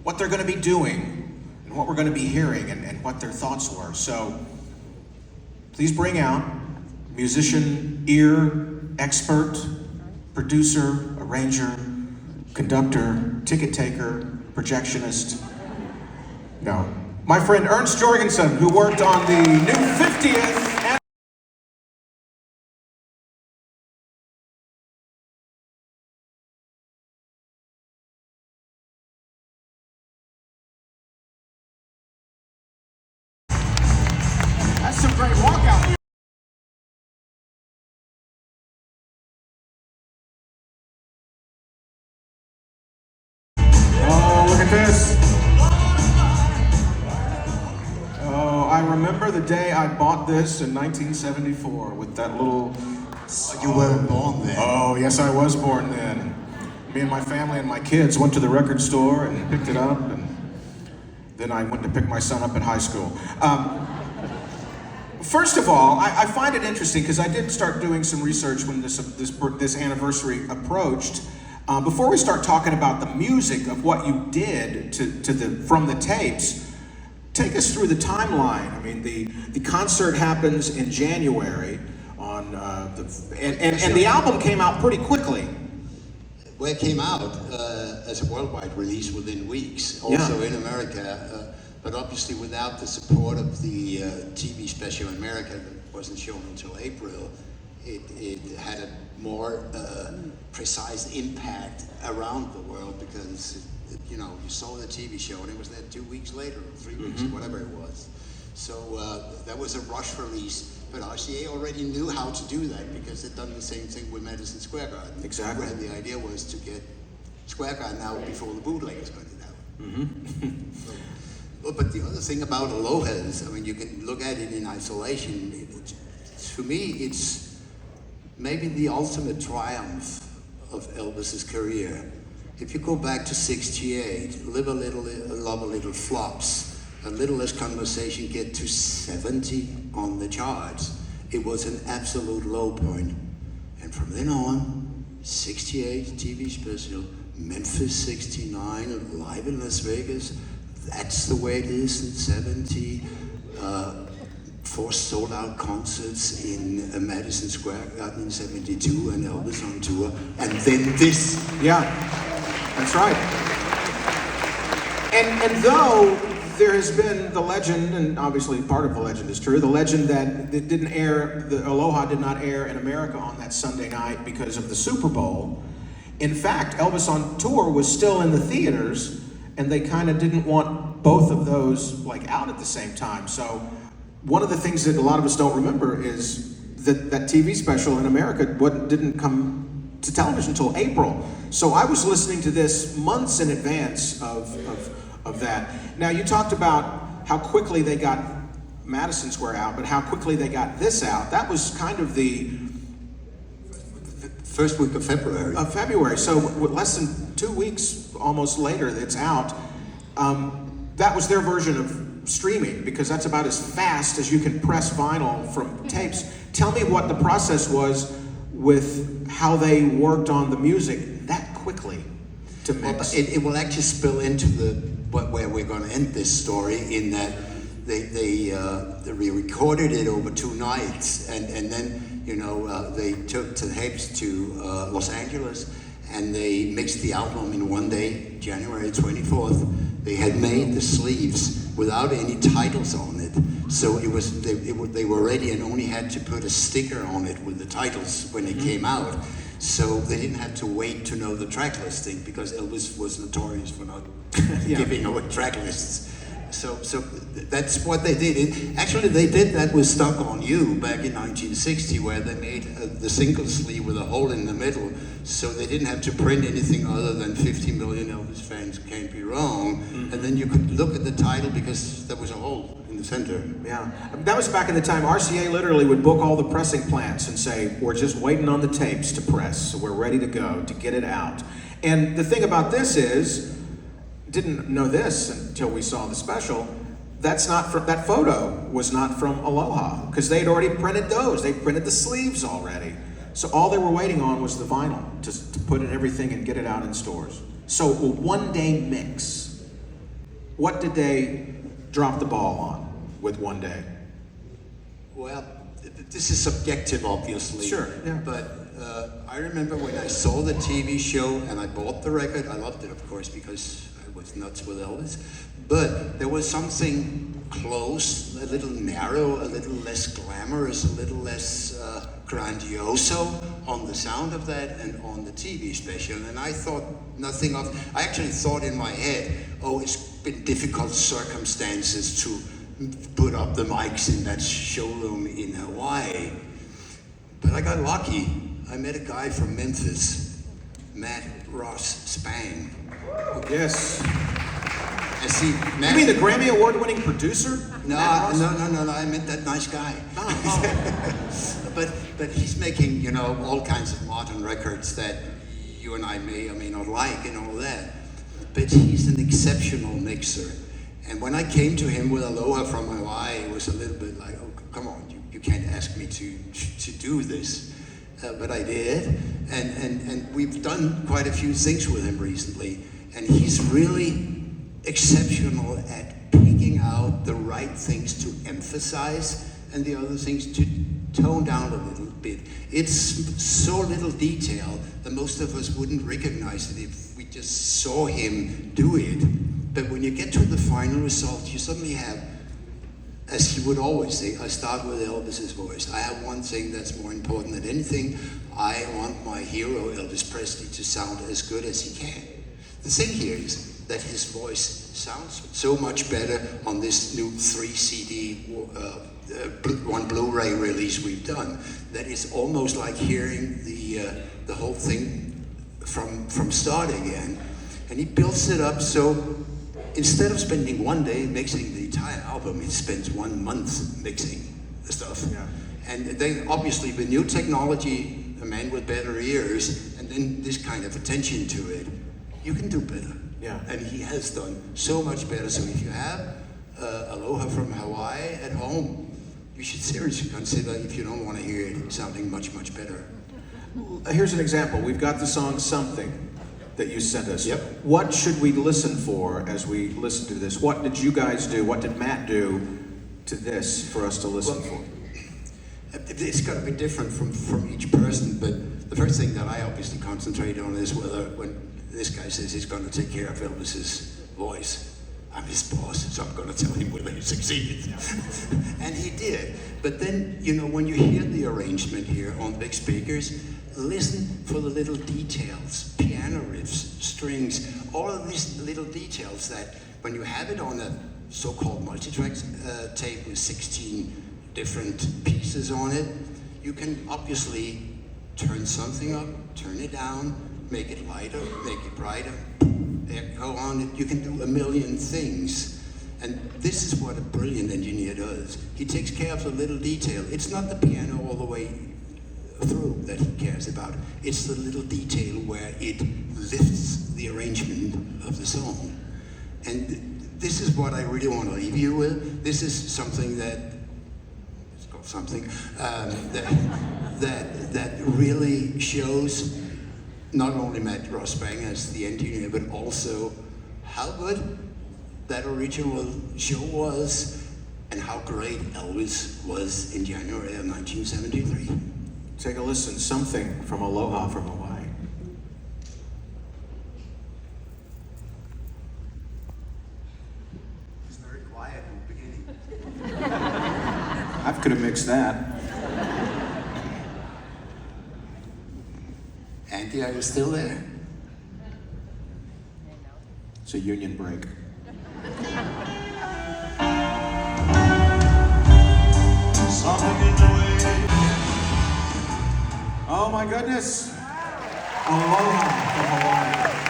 what they're going to be doing and what we're going to be hearing and what their thoughts were. So please bring out musician, ear expert, producer, arranger, conductor, ticket taker, projectionist. No, my friend Ernst Jorgensen, who worked on the new 50th. That's some great walkout. Oh, look at this. Oh, I remember the day I bought this in 1974 with that little... Oh, you weren't born then. Oh, yes, I was born then. Me and my family and my kids went to the record store and picked it up, and then I went to pick my son up at high school. First of all, I find it interesting because I did start doing some research when this anniversary approached. Before we start talking about the music of what you did from the tapes, take us through the timeline. I mean, the concert happens in January on and the album came out pretty quickly. Well, it came out as a worldwide release within weeks, also in America, but obviously without the support of the TV special in America that wasn't shown until April, it had a more precise impact around the world because, you saw the TV show and it was there 2 weeks later, or 3 weeks, or whatever it was. So that was a rush release. But RCA already knew how to do that because they'd done the same thing with Madison Square Garden. Exactly. Where the idea was to get Square Garden out before the bootleggers got it out. But the other thing about Aloha is, I mean, you can look at it in isolation. To me, it's maybe the ultimate triumph of Elvis's career. If you go back to '68, Live a Little, Love a Little flops. A Little Less Conversation get to 70 on the charts. It was an absolute low point. And from then on, 68 TV special, Memphis 69, Live in Las Vegas, That's the Way It Is in 70, 4 sold out concerts in Madison Square Garden in 72 and Elvis on tour, and then this. Yeah, that's right. And though there has been the legend, and obviously part of the legend is true, the legend that it didn't air, the Aloha did not air in America on that Sunday night because of the Super Bowl. In fact, Elvis on Tour was still in the theaters, and they kind of didn't want both of those out at the same time. So one of the things that a lot of us don't remember is that TV special in America didn't come to television until April. So I was listening to this months in advance of that. Now, you talked about how quickly they got Madison Square out, but how quickly they got this out. That was kind of the first week of February. So less than 2 weeks almost later, it's out. That was their version of streaming because that's about as fast as you can press vinyl from tapes. Tell me what the process was with how they worked on the music that quickly to mix. Well, it will actually spill into where we're going to end this story, in that they recorded it over 2 nights, and then they took the tapes to Los Angeles, and they mixed the album in 1 day, January 24th. They had made the sleeves without any titles on it, so they were ready and only had to put a sticker on it with the titles when it came out. So they didn't have to wait to know the track listing because Elvis was notorious for not giving away track lists. So that's what they did. Actually, they did that with Stuck on You back in 1960, where they made the single sleeve with a hole in the middle, so they didn't have to print anything other than 50 million Elvis fans can't be wrong. And then you could look at the title because there was a hole in the center. Yeah, that was back in the time RCA literally would book all the pressing plants and say, we're just waiting on the tapes to press, so we're ready to go to get it out. And the thing about this is, didn't know this until we saw the special, that photo was not from Aloha because they'd already printed those. They printed the sleeves already. So all they were waiting on was the vinyl to put in everything and get it out in stores. So a 1 day mix. What did they drop the ball on with One Day? Well, this is subjective, obviously. Sure, yeah. But I remember when I saw the TV show and I bought the record. I loved it, of course, because I was nuts with Elvis. But there was something close, a little narrow, a little less glamorous, a little less grandioso on the sound of that and on the TV special. And I thought nothing of. I actually thought in my head, oh, it's been difficult circumstances to put up the mics in that showroom in Hawaii. But I got lucky. I met a guy from Memphis, Matt Ross Spang. Yes. And see, Matt, You mean the Grammy Award-winning producer? no, I meant that nice guy. But he's making, you know, all kinds of modern records that you and I may or may not like and all that. But he's an exceptional mixer. And when I came to him with Aloha from Hawaii, it was a little bit like, oh, come on, you can't ask me to do this. But I did. And we've done quite a few things with him recently. And he's really exceptional at picking out the right things to emphasize and the other things to tone down a little bit. It's so little detail that most of us wouldn't recognize it if we just saw him do it. But when you get to the final result, you suddenly have, as he would always say, I start with Elvis's voice. I have one thing that's more important than anything. I want my hero, Elvis Presley, to sound as good as he can. The thing here is that his voice sounds so much better on this new 3 CD, one Blu-ray release we've done, that it's almost like hearing the whole thing from start again. And he builds it up so instead of spending one day mixing the entire album, he spends 1 month mixing the stuff. Yeah. And then obviously with new technology, a man with better ears, and then this kind of attention to it, you can do better. Yeah. And he has done so much better. So if you have Aloha from Hawaii at home, you should seriously consider, if you don't want to hear it, sounding much, much better. Here's an example. We've got the song Something that you sent us. Yep. What should we listen for as we listen to this? What did you guys do? What did Matt do to this for us to listen for? It's got to be different from each person, but the first thing that I obviously concentrate on is whether when this guy says he's going to take care of Elvis's voice, I'm his boss, so I'm going to tell him whether he succeeded. And he did. But then, you know, when you hear the arrangement here on big speakers, listen for the little details, piano riffs, strings, all of these little details that when you have it on a so-called multi-track tape with 16 different pieces on it, you can obviously turn something up, turn it down, make it lighter, make it brighter, echo on it. You can do a million things. And this is what a brilliant engineer does. He takes care of the little detail. It's not the piano all the way through that he cares about. It's the little detail where it lifts the arrangement of the song. And this is what I really want to leave you with. This is something that, it's called something, that really shows not only Matt Ross Spang as the engineer, but also how good that original show was and how great Elvis was in January of 1973. Take a listen. Something from Aloha from Hawaii. It's very quiet in the beginning. I could have mixed that. Andy, are you still there? It's a union break. Something in the way. Oh my goodness. Aloha from Hawaii.